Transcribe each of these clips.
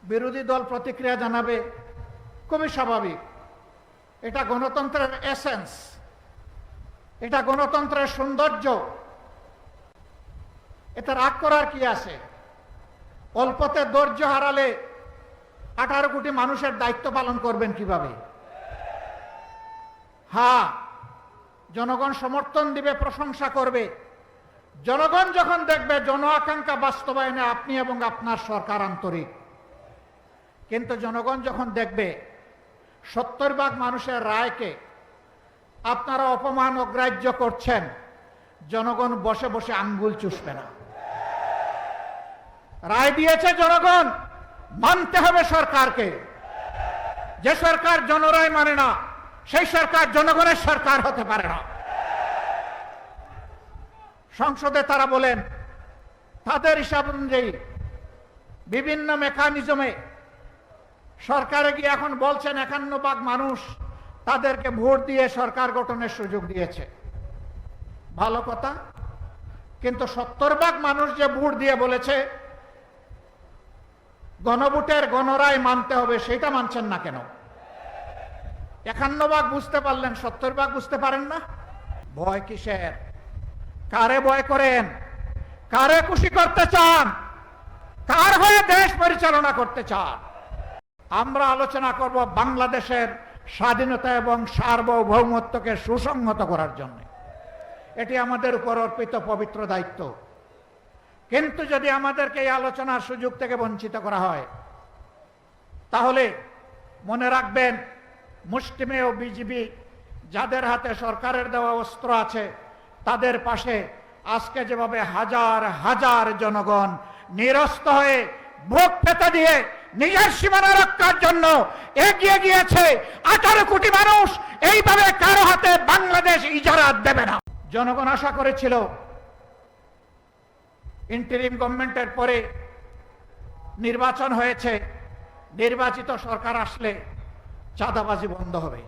বিরোধী দল প্রতিক্রিয়া জানাবে, খুবই স্বাভাবিক। এটা গণতন্ত্রের এসেন্স, এটা গণতন্ত্রের সৌন্দর্য। এতে রাগ করার কি আছে? অল্পতে ধৈর্য হারালে 18 কোটি মানুষের দায়িত্ব পালন করবেন কিভাবে? হ্যাঁ, জনগণ সমর্থন দিবে, প্রশংসা করবে। জনগণ যখন দেখবে জন আকাঙ্ক্ষা বাস্তবায়নে আপনি এবং আপনার সরকার আন্তরিক। কিন্তু জনগণ যখন দেখবে 70% মানুষের রায়কে আপনারা অপমান অগ্রাহ্য করছেন, জনগণ বসে বসে আঙ্গুল চুষবে না। রায় দিয়েছে জনগণ, মানতে হবে সরকারকে। যে সরকার জনরায় মানে না, সেই সরকার জনগণের সরকার হতে পারে না। সংসদে তারা বলেন তাদের হিসাব অনুযায়ী বিভিন্ন মেকানিজমে সরকারে গিয়ে এখন বলছেন 51% মানুষ তাদেরকে ভোট দিয়ে সরকার গঠনের সুযোগ দিয়েছে। ভালো কথা, কিন্তু 70% মানুষ যে ভোট দিয়ে বলেছে গণভোটের গণরায় মানতে হবে, সেটা মানছেন না কেন? 51% বুঝতে পারলেন, 70% বুঝতে পারেন না। ভয় কিসের? কারে ভয় করেন? কারে খুশি করতে চান? কার হয়ে দেশ পরিচালনা করতে চান? আমরা আলোচনা করব বাংলাদেশের স্বাধীনতা এবং সার্বভৌমত্বকে সুসংহত করার জন্য। এটি আমাদের উপর অর্পিত পবিত্র দায়িত্ব। কিন্তু যদি আমাদেরকে এই আলোচনার সুযোগ থেকে বঞ্চিত করা হয়, তাহলে মনে রাখবেন মুষ্টিমেয় বিজিবি যাদের হাতে সরকারের দেওয়া অস্ত্র আছে, তাদের পাশে আজকে যেভাবে হাজার হাজার জনগণ নিরস্ত হয়ে বুক পেতে দিয়ে নিজের সীমানা রক্ষার জন্য এগিয়ে গিয়েছে, 18 কোটি মানুষ এইভাবে কারো হাতে বাংলাদেশ ইজারা দেবে না। জনগণ আশা করেছিল ইন্টারিম গভর্নমেন্টের পরে নির্বাচন হয়েছে, নির্বাচিত সরকার আসলে চাঁদাবাজি বন্ধ হবে।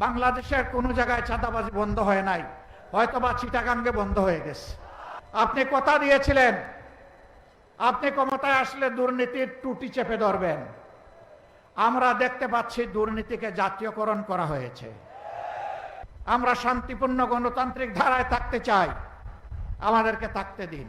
বাংলাদেশের কোনো জায়গায় চাঁদাবাজি বন্ধ হয় নাই, হয়তোবা চিটাগাঙ্গে বন্ধ হয়ে গেছে। আপনি কথা দিয়েছিলেন আপনি ক্ষমতায় আসলে দুর্নীতির টুটি চেপে ধরবেন। আমরা দেখতে পাচ্ছি দুর্নীতিকে জাতীয়করণ করা হয়েছে। আমরা শান্তিপূর্ণ গণতান্ত্রিক ধারায় থাকতে চাই, আমাদেরকে থাকতে দিন।